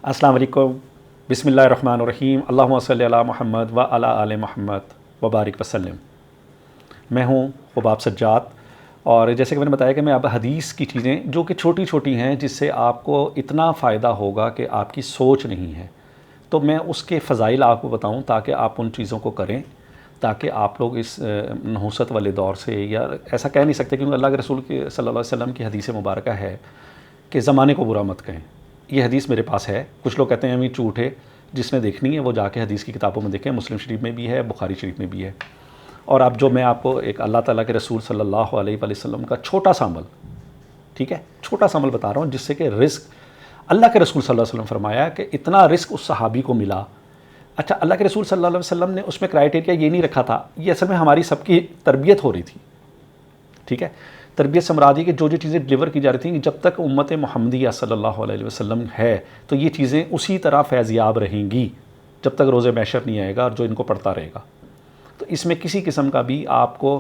السلام علیکم، بسم اللہ الرحمن الرحیم، اللہم صلی علی محمد و علی آل محمد وبارک وسلم۔ میں ہوں خباب سجاد، اور جیسے کہ میں نے بتایا کہ میں اب حدیث کی چیزیں جو کہ چھوٹی چھوٹی ہیں جس سے آپ کو اتنا فائدہ ہوگا کہ آپ کی سوچ نہیں ہے، تو میں اس کے فضائل آپ کو بتاؤں تاکہ آپ ان چیزوں کو کریں، تاکہ آپ لوگ اس نحوست والے دور سے، یا ایسا کہہ نہیں سکتے کیونکہ اللہ کے رسول کی صلی اللہ علیہ وسلم کی حدیث مبارکہ ہے کہ زمانے کو برا مت کہیں۔ یہ حدیث میرے پاس ہے، کچھ لوگ کہتے ہیں ہمیں جھوٹ ہے، جس نے دیکھنی ہے وہ جا کے حدیث کی کتابوں میں دیکھیں، مسلم شریف میں بھی ہے، بخاری شریف میں بھی ہے۔ اور اب جو میں آپ کو ایک اللہ تعالیٰ کے رسول صلی اللہ علیہ وآلہ وسلم کا چھوٹا سا عمل، ٹھیک ہے، چھوٹا سا عمل بتا رہا ہوں جس سے کہ رزق، اللہ کے رسول صلی اللہ علیہ وسلم فرمایا کہ اتنا رزق اس صحابی کو ملا۔ اچھا، اللہ کے رسول صلی اللہ علیہ وسلم نے اس میں کرائٹیریا یہ نہیں رکھا تھا، یہ اصل میں ہماری سب کی تربیت ہو رہی تھی، ٹھیک ہے۔ تربیت سے مراد یہ کہ جو چیزیں ڈلیور کی جا رہی تھیں، جب تک امت محمدیہ صلی اللہ علیہ وسلم ہے تو یہ چیزیں اسی طرح فیضیاب رہیں گی جب تک روز محشر نہیں آئے گا، اور جو ان کو پڑھتا رہے گا۔ تو اس میں کسی قسم کا بھی آپ کو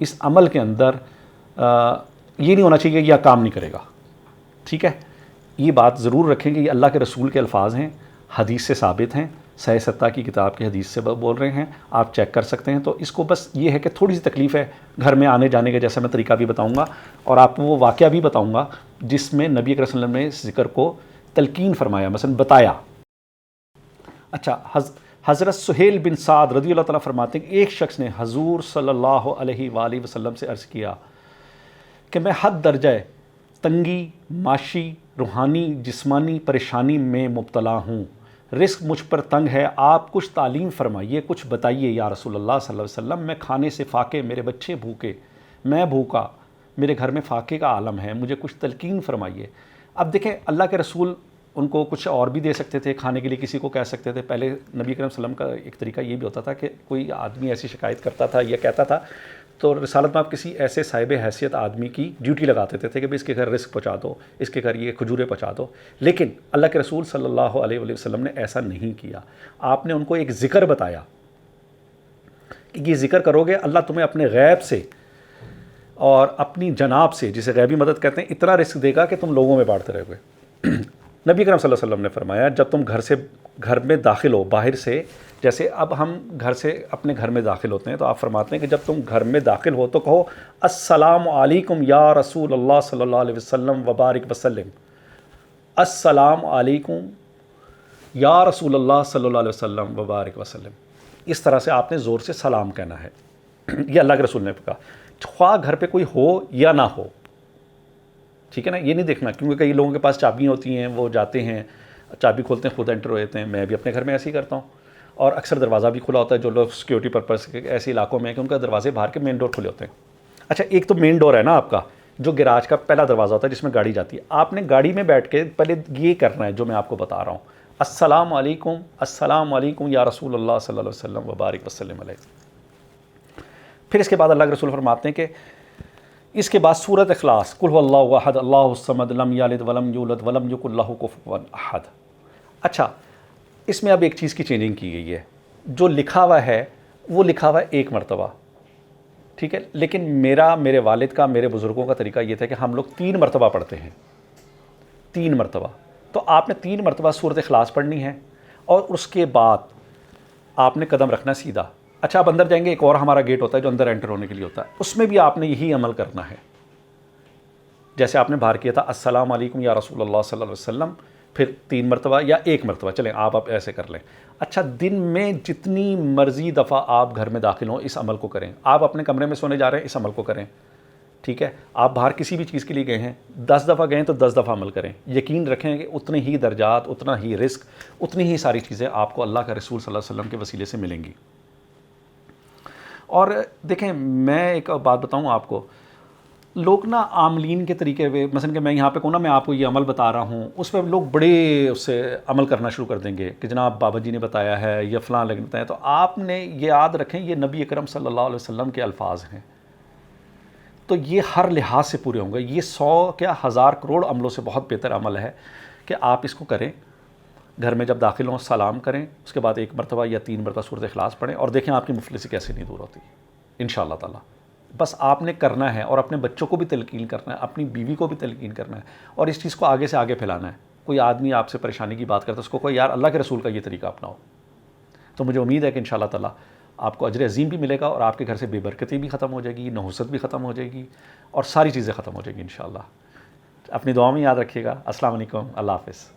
اس عمل کے اندر یہ نہیں ہونا چاہیے کہ یہ کام نہیں کرے گا، ٹھیک ہے۔ یہ بات ضرور رکھیں کہ یہ اللہ کے رسول کے الفاظ ہیں، حدیث سے ثابت ہیں، صحیح ستہ کی کتاب کی حدیث سے بول رہے ہیں، آپ چیک کر سکتے ہیں۔ تو اس کو بس یہ ہے کہ تھوڑی سی تکلیف ہے گھر میں آنے جانے کے، جیسا میں طریقہ بھی بتاؤں گا، اور آپ کو وہ واقعہ بھی بتاؤں گا جس میں نبی اکرم صلی اللہ علیہ وسلم نے اس ذکر کو تلقین فرمایا، مثلا بتایا۔ اچھا، حضرت سہیل بن سعد رضی اللہ تعالیٰ فرماتے ہیں کہ ایک شخص نے حضور صلی اللہ علیہ وآلہ وسلم سے عرض کیا کہ میں حد درجہ تنگی، معاشی، روحانی، جسمانی پریشانی میں مبتلا ہوں، رزق مجھ پر تنگ ہے، آپ کچھ تعلیم فرمائیے، کچھ بتائیے یا رسول اللہ صلی اللہ علیہ وسلم۔ میں کھانے سے فاقے، میرے بچے بھوکے، میں بھوکا، میرے گھر میں فاقے کا عالم ہے، مجھے کچھ تلقین فرمائیے۔ اب دیکھیں، اللہ کے رسول ان کو کچھ اور بھی دے سکتے تھے کھانے کے لیے، کسی کو کہہ سکتے تھے۔ پہلے نبی کریم صلی اللہ علیہ وسلم کا ایک طریقہ یہ بھی ہوتا تھا کہ کوئی آدمی ایسی شکایت کرتا تھا یا کہتا تھا تو رسالت میں آپ کسی ایسے صاحب حیثیت آدمی کی ڈیوٹی لگاتے تھے کہ بھئی اس کے گھر رزق پہنچا دو، اس کے گھر یہ کھجوریں پہنچا دو۔ لیکن اللہ کے رسول صلی اللہ علیہ وآلہ وسلم نے ایسا نہیں کیا۔ آپ نے ان کو ایک ذکر بتایا کہ یہ ذکر کرو گے اللہ تمہیں اپنے غیب سے اور اپنی جناب سے، جسے غیبی مدد کہتے ہیں، اتنا رزق دے گا کہ تم لوگوں میں بانٹتے رہو گے۔ نبی کرم صلی اللہ علیہ وسلم نے فرمایا جب تم گھر میں داخل ہو، باہر سے، جیسے اب ہم گھر سے اپنے گھر میں داخل ہوتے ہیں تو آپ فرماتے ہیں کہ جب تم گھر میں داخل ہو تو کہو السلام علیکم یا رسول اللہ صلی اللہ علیہ وسلم وبارک وسلم، السلام علیکم یا رسول اللہ صلی اللہ علیہ وسلم وبارک وسلم۔ اس طرح سے آپ نے زور سے سلام کہنا ہے۔ یہ اللہ کے رسول نے کہا، خواہ گھر پہ کوئی ہو یا نہ ہو، ٹھیک ہے نا۔ یہ نہیں دیکھنا، کیونکہ کئی لوگوں کے پاس چابیاں ہوتی ہیں، وہ جاتے ہیں، چابی کھولتے ہیں، خود انٹر ہو جاتے ہیں۔ میں بھی اپنے گھر میں ایسے ہی کرتا ہوں، اور اکثر دروازہ بھی کھلا ہوتا ہے۔ جو لوگ سیکیورٹی پرپز کے ایسے علاقوں میں ہیں کہ ان کا دروازے باہر کے مین ڈور کھلے ہوتے ہیں۔ اچھا، ایک تو مین ڈور ہے نا آپ کا، جو گراج کا پہلا دروازہ ہوتا ہے جس میں گاڑی جاتی ہے، آپ نے گاڑی میں بیٹھ کے پہلے یہ کرنا ہے جو میں آپ کو بتا رہا ہوں، السلام علیکم، السلام علیکم یا رسول اللہ صلی اللہ علیہ وسلم وبارک وسلم علیہ۔ پھر اس کے بعد اللہ کے رسول فرماتے ہیں کہ اس کے بعد سورۃ اخلاص، قل هو اللہ احد اللہ الصمد لم یلد ولم یولد ولم یکن لہ کفوا احد۔ اچھا، اس میں اب ایک چیز کی چینجنگ کی گئی ہے، جو لکھا ہوا ہے وہ لکھا ہوا ہے ایک مرتبہ، ٹھیک ہے، لیکن میرے والد کا، میرے بزرگوں کا طریقہ یہ تھا کہ ہم لوگ 3 مرتبہ پڑھتے ہیں، 3 مرتبہ۔ تو آپ نے 3 مرتبہ سورۃ اخلاص پڑھنی ہے، اور اس کے بعد آپ نے قدم رکھنا سیدھا۔ اچھا، آپ اندر جائیں گے، ایک اور ہمارا گیٹ ہوتا ہے جو اندر انٹر ہونے کے لیے ہوتا ہے، اس میں بھی آپ نے یہی عمل کرنا ہے جیسے آپ نے باہر کیا تھا، السلام علیکم یا رسول اللہ صلی اللہ علیہ وسلم، پھر 3 مرتبہ یا 1 مرتبہ، چلیں آپ ایسے کر لیں۔ اچھا، دن میں جتنی مرضی دفعہ آپ گھر میں داخل ہوں اس عمل کو کریں۔ آپ اپنے کمرے میں سونے جا رہے ہیں، اس عمل کو کریں، ٹھیک ہے۔ آپ باہر کسی بھی چیز کے لیے گئے ہیں، 10 دفعہ گئے ہیں تو 10 دفعہ عمل کریں۔ یقین رکھیں کہ اتنے ہی درجات، اتنا ہی رزق، اتنی ہی ساری چیزیں آپ کو اللہ کا رسول صلی اللہ علیہ وسلم کے وسیلے سے ملیں گی۔ اور دیکھیں، میں ایک بات بتاؤں آپ کو، لوگ نا عاملین کے طریقے پہ، مثلا کہ میں یہاں پہ کہوں نا میں آپ کو یہ عمل بتا رہا ہوں، اس پہ لوگ بڑے اس سے عمل کرنا شروع کر دیں گے کہ جناب بابا جی نے بتایا ہے یا فلاں لوگ نے بتایا۔ تو آپ نے یہ یاد رکھیں یہ نبی اکرم صلی اللہ علیہ وسلم کے الفاظ ہیں، تو یہ ہر لحاظ سے پورے ہوں گے۔ یہ 100 کیا 1000 کروڑ عملوں سے بہت بہتر عمل ہے کہ آپ اس کو کریں۔ گھر میں جب داخل ہوں سلام کریں، اس کے بعد 1 مرتبہ یا 3 مرتبہ سورۃ اخلاص پڑھیں، اور دیکھیں آپ کی مفلسی کیسے نہیں دور ہوتی انشاءاللہ تعالیٰ۔ بس آپ نے کرنا ہے، اور اپنے بچوں کو بھی تلقین کرنا ہے، اپنی بیوی کو بھی تلقین کرنا ہے، اور اس چیز کو آگے سے آگے پھیلانا ہے۔ کوئی آدمی آپ سے پریشانی کی بات کرتا ہے اس کو کوئی یار اللہ کے رسول کا یہ طریقہ اپناؤ، تو مجھے امید ہے کہ انشاءاللہ تعالیٰ آپ کو اجر عظیم بھی ملے گا، اور آپ کے گھر سے بے برکتی بھی ختم ہو جائے گی، نحوست بھی ختم ہو جائے گی، اور ساری چیزیں ختم ہو جائیں گی انشاءاللہ۔ اپنی دعا میں یاد رکھیے گا۔ السلام علیکم، اللہ حافظ۔